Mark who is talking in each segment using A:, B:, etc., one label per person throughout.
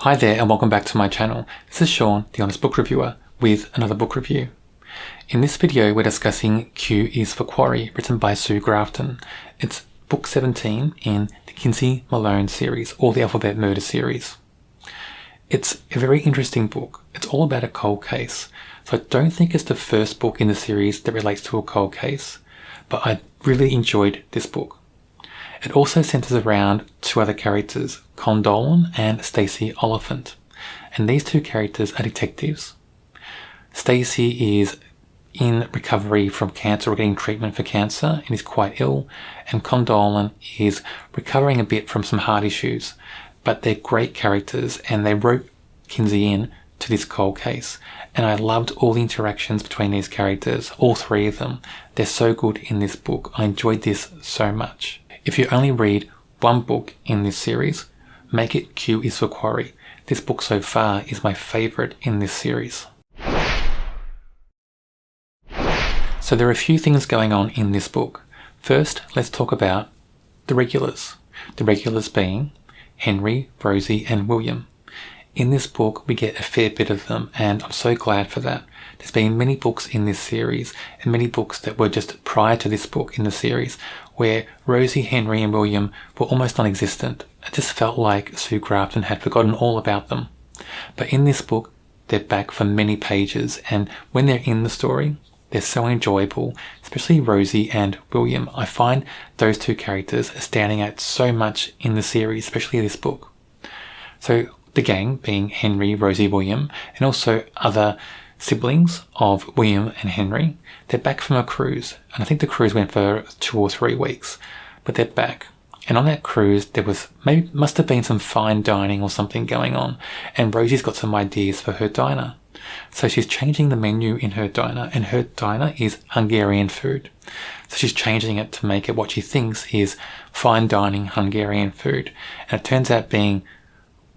A: Hi there and welcome back to my channel. This is Sean, the Honest Book Reviewer, with another book review. In this video we're discussing Q is for Quarry, written by Sue Grafton. It's book 17 in the Kinsey Millhone series, or the Alphabet Murder series. It's a very interesting book. It's all about a cold case. So I don't think it's the first book in the series that relates to a cold case, but I really enjoyed this book. It also centers around two other characters, Condolan and Stacey Oliphant, and these two characters are detectives. Stacey is in recovery from cancer or getting treatment for cancer and is quite ill, and Condolan is recovering a bit from some heart issues, but they're great characters and they rope Kinsey in to this cold case, and I loved all the interactions between these characters, all three of them. They're so good in this book. I enjoyed this so much. If you only read one book in this series, make it Q is for Quarry. This book so far is my favourite in this series. So there are a few things going on in this book. First, let's talk about the regulars. The regulars being Henry, Rosie and William. In this book we get a fair bit of them, and I'm so glad for that. There's been many books in this series, and many books that were just prior to this book in the series, where Rosie, Henry and William were almost non-existent. It just felt like Sue Grafton had forgotten all about them. But in this book, they're back for many pages, and when they're in the story, they're so enjoyable, especially Rosie and William. I find those two characters are standing out so much in the series, especially this book. So the gang being Henry, Rosie, William, and also other siblings of William and Henry, they're back from a cruise, and I think the cruise went for 2 or 3 weeks, but they're back. And on that cruise there must have been some fine dining or something going on, and Rosie's got some ideas for her diner. So she's changing the menu in her diner, and her diner is Hungarian food. So she's changing it to make it what she thinks is fine dining Hungarian food, and it turns out being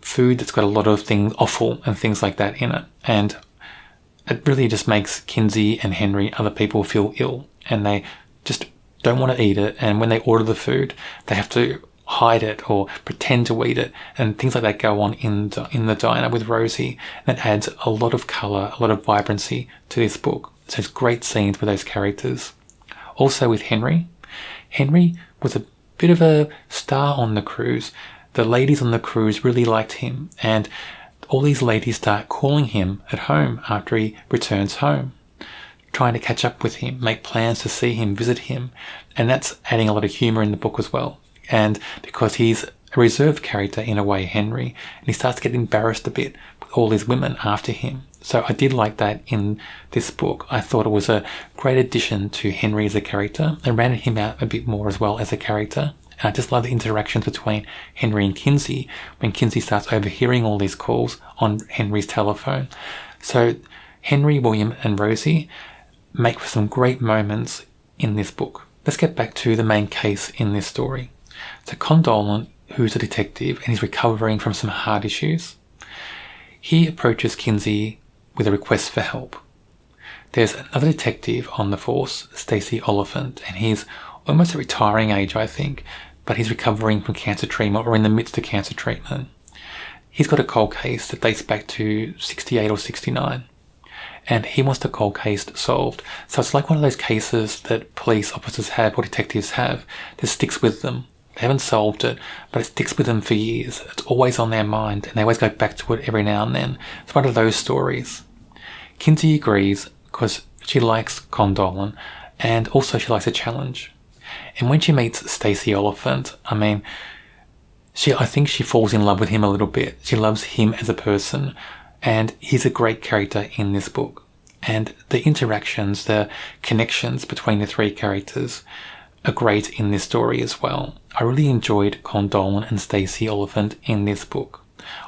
A: food that's got a lot of things, offal and things like that in it, and it really just makes Kinsey and Henry, other people, feel ill, and they just don't want to eat it, and when they order the food they have to hide it or pretend to eat it, and things like that go on in the diner with Rosie, and it adds a lot of colour, a lot of vibrancy to this book. So it's great scenes with those characters. Also with Henry. Henry was a bit of a star on the cruise. The ladies on the cruise really liked him, and all these ladies start calling him at home after he returns home, trying to catch up with him, make plans to see him, visit him, and that's adding a lot of humour in the book as well. And because he's a reserved character in a way, Henry, and he starts to get embarrassed a bit with all these women after him. So I did like that in this book. I thought it was a great addition to Henry as a character, and rounded him out a bit more as well as a character. And I just love the interactions between Henry and Kinsey when Kinsey starts overhearing all these calls on Henry's telephone. So Henry, William and Rosie make for some great moments in this book. Let's get back to the main case in this story. So Condolan, who's a detective and he's recovering from some heart issues, he approaches Kinsey with a request for help. There's another detective on the force, Stacey Oliphant, and he's almost at retiring age, I think, but he's recovering from cancer treatment or in the midst of cancer treatment. He's got a cold case that dates back to 68 or 69, and he wants the cold case solved. So it's like one of those cases that police officers have or detectives have that sticks with them. They haven't solved it, but it sticks with them for years. It's always on their mind, and they always go back to it every now and then. It's one of those stories. Kinsey agrees because she likes Condolan, and also she likes a challenge. And when she meets Stacey Oliphant, I think she falls in love with him a little bit. She loves him as a person, and he's a great character in this book. And the interactions, the connections between the three characters are great in this story as well. I really enjoyed Condolan and Stacey Oliphant in this book.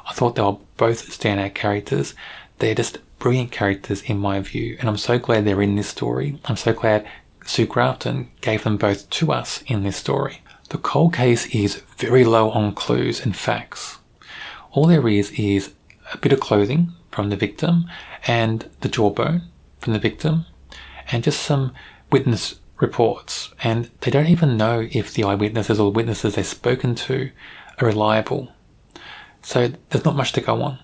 A: I thought they were both standout characters. They're just brilliant characters in my view, and I'm so glad they're in this story. I'm so glad Sue Grafton gave them both to us in this story. The cold case is very low on clues and facts. All there is a bit of clothing from the victim and the jawbone from the victim and just some witness reports, and they don't even know if the eyewitnesses or the witnesses they've spoken to are reliable. So there's not much to go on.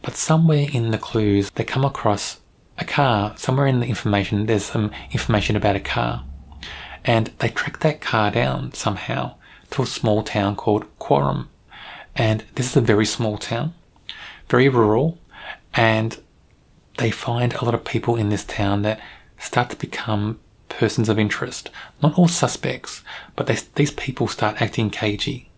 A: But somewhere in the clues, they come across a car. Somewhere in the information, there's some information about a car. And they track that car down somehow to a small town called Quarry. And this is a very small town, very rural, and they find a lot of people in this town that start to become persons of interest. Not all suspects, but these people start acting cagey.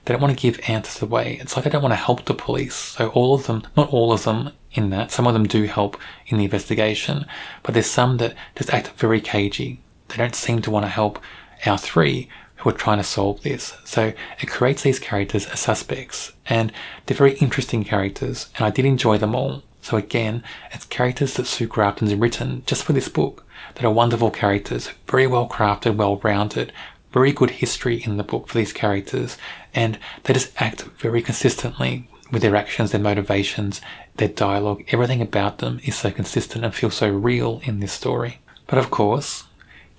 A: They don't want to give answers away. It's like they don't want to help the police. So all of them, not all of them in that, some of them do help in the investigation, but there's some that just act very cagey. They don't seem to want to help our three who are trying to solve this. So it creates these characters as suspects, and they're very interesting characters, and I did enjoy them all. So again, it's characters that Sue Grafton's written just for this book that are wonderful characters, very well crafted, well rounded, very good history in the book for these characters, and they just act very consistently with their actions, their motivations, their dialogue. Everything about them is so consistent and feels so real in this story. But of course,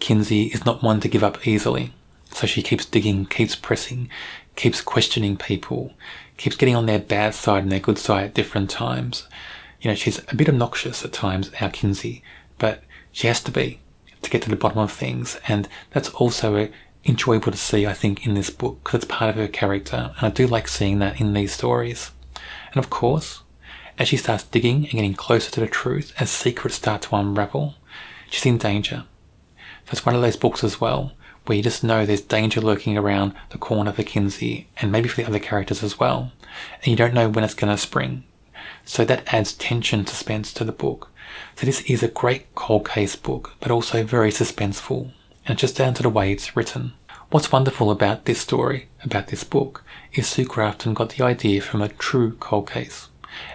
A: Kinsey is not one to give up easily. So she keeps digging, keeps pressing, keeps questioning people, keeps getting on their bad side and their good side at different times. You know, she's a bit obnoxious at times, our Kinsey, but she has to be to get to the bottom of things. And that's also enjoyable to see, I think, in this book, because it's part of her character. And I do like seeing that in these stories. And of course, as she starts digging and getting closer to the truth, as secrets start to unravel, she's in danger. So it's one of those books as well, where you just know there's danger lurking around the corner for Kinsey, and maybe for the other characters as well, and you don't know when it's going to spring. So that adds tension, suspense to the book. So this is a great cold case book, but also very suspenseful, and it's just down to the way it's written. What's wonderful about this story, about this book, is Sue Grafton got the idea from a true cold case.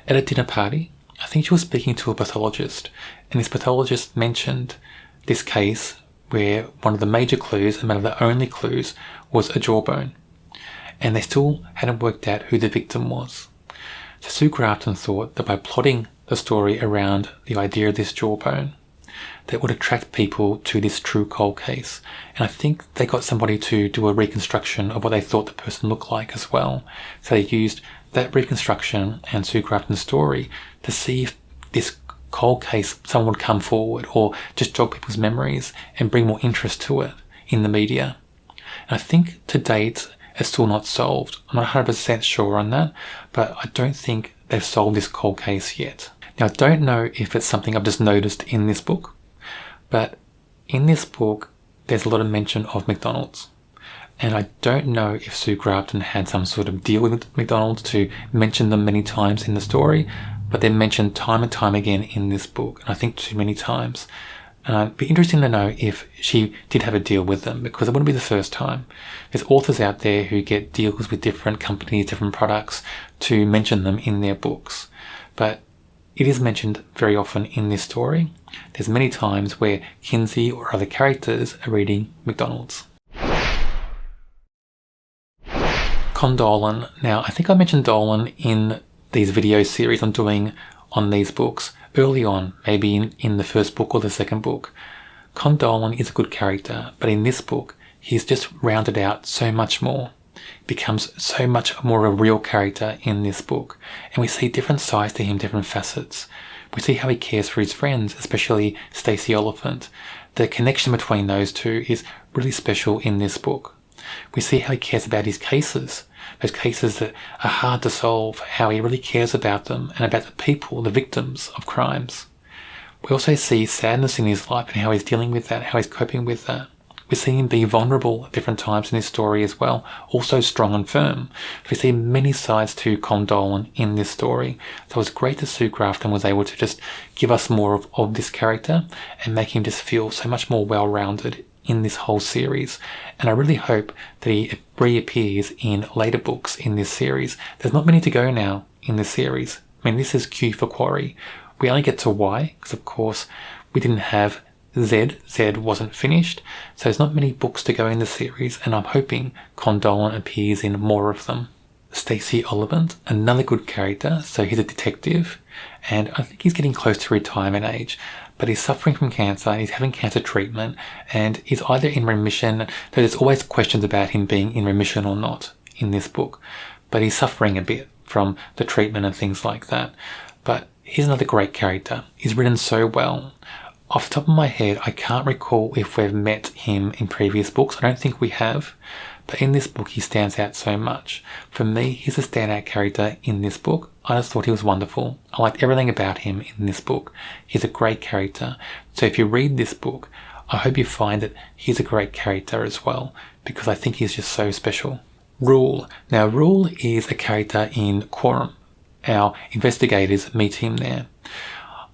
A: At a dinner party, I think she was speaking to a pathologist, and this pathologist mentioned this case where one of the major clues, and one of the only clues, was a jawbone. And they still hadn't worked out who the victim was. So Sue Grafton thought that by plotting the story around the idea of this jawbone, that would attract people to this true cold case. And I think they got somebody to do a reconstruction of what they thought the person looked like as well. So they used that reconstruction and Sue Grafton's story to see if this cold case, someone would come forward or just jog people's memories and bring more interest to it in the media. And I think to date it's still not solved. I'm not 100% sure on that, but I don't think they've solved this cold case yet. Now, I don't know if it's something I've just noticed in this book, but in this book there's a lot of mention of McDonald's. And I don't know if Sue Grafton had some sort of deal with McDonald's to mention them many times in the story, but they're mentioned time and time again in this book, and I think too many times. And it'd be interesting to know if she did have a deal with them, because it wouldn't be the first time. There's authors out there who get deals with different companies, different products, to mention them in their books. But it is mentioned very often in this story. There's many times where Kinsey or other characters are reading McDonald's. Con Dolan. Now, I think I mentioned Dolan in these video series I'm doing on these books early on, maybe in the first book or the second book. Con Dolan is a good character, but in this book, he's just rounded out so much more. Becomes so much more a real character in this book, and we see different sides to him, different facets. We see how he cares for his friends, especially Stacey Oliphant. The connection between those two is really special in this book. We see how he cares about his cases, those cases that are hard to solve, how he really cares about them and about the people, the victims of crimes. We also see sadness in his life and how he's dealing with that, how he's coping with that. We see him be vulnerable at different times in his story as well, also strong and firm. We see many sides to Con Dolan in this story. So it's great that Sue Grafton was able to just give us more of this character and make him just feel so much more well-rounded in this whole series. And I really hope that he reappears in later books in this series. There's not many to go now in this series. I mean, this is Q for Quarry. We only get to Y, because of course we didn't have Z. Z wasn't finished, so there's not many books to go in the series, and I'm hoping Con Dolan appears in more of them. Stacey Oliphant, another good character. So he's a detective, and I think he's getting close to retirement age, but he's suffering from cancer, he's having cancer treatment, and he's either in remission. There's always questions about him being in remission or not in this book, but he's suffering a bit from the treatment and things like that. But he's another great character. He's written so well. Off the top of my head, I can't recall if we've met him in previous books. I don't think we have. But in this book, he stands out so much. For me, he's a standout character in this book. I just thought he was wonderful. I liked everything about him in this book. He's a great character. So if you read this book, I hope you find that he's a great character as well, because I think he's just so special. Rule. Now, Rule is a character in Quarry. Our investigators meet him there.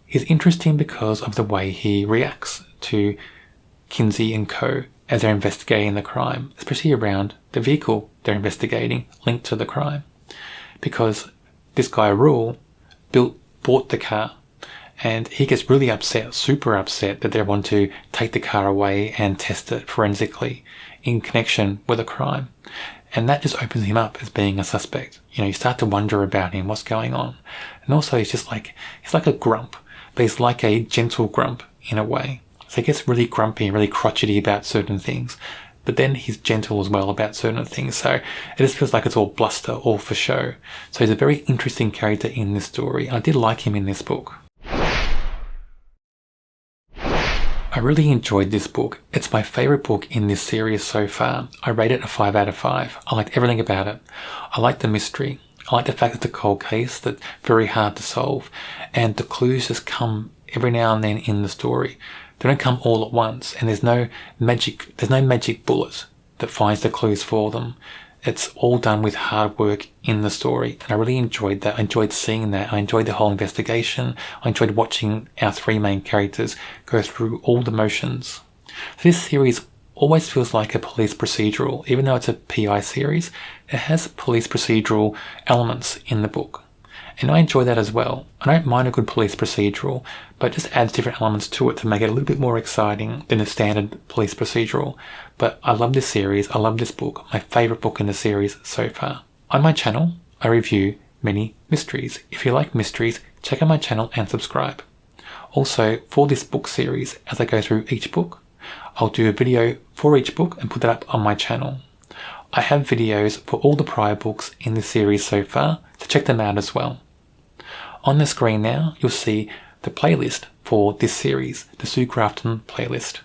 A: He's interesting because of the way he reacts to Kinsey and co. as they're investigating the crime, especially around the vehicle they're investigating linked to the crime. Because this guy Rule bought the car, and he gets really upset, super upset, that they want to take the car away and test it forensically in connection with a crime. And that just opens him up as being a suspect. You start to wonder about him, what's going on. And also he's like a grump, but he's like a gentle grump in a way. So he gets really grumpy and really crotchety about certain things, but then he's gentle as well about certain things. So it just feels like it's all bluster, all for show. So he's a very interesting character in this story. I did like him in this book. I really enjoyed this book. It's my favourite book in this series so far. I rate it a 5 out of 5. I liked everything about it. I liked the mystery. I like the fact it's a cold case that's very hard to solve, and the clues just come every now and then in the story. They don't come all at once, and there's no magic bullet that finds the clues for them. It's all done with hard work in the story, and I really enjoyed that. I enjoyed seeing that. I enjoyed the whole investigation. I enjoyed watching our three main characters go through all the motions. So this series always feels like a police procedural. Even though it's a PI series, it has police procedural elements in the book. And I enjoy that as well. I don't mind a good police procedural, but it just adds different elements to it to make it a little bit more exciting than a standard police procedural. But I love this series. I love this book. My favourite book in the series so far. On my channel, I review many mysteries. If you like mysteries, check out my channel and subscribe. Also, for this book series, as I go through each book, I'll do a video for each book and put that up on my channel. I have videos for all the prior books in this series so far, so check them out as well. On the screen now, you'll see the playlist for this series, the Sue Grafton playlist.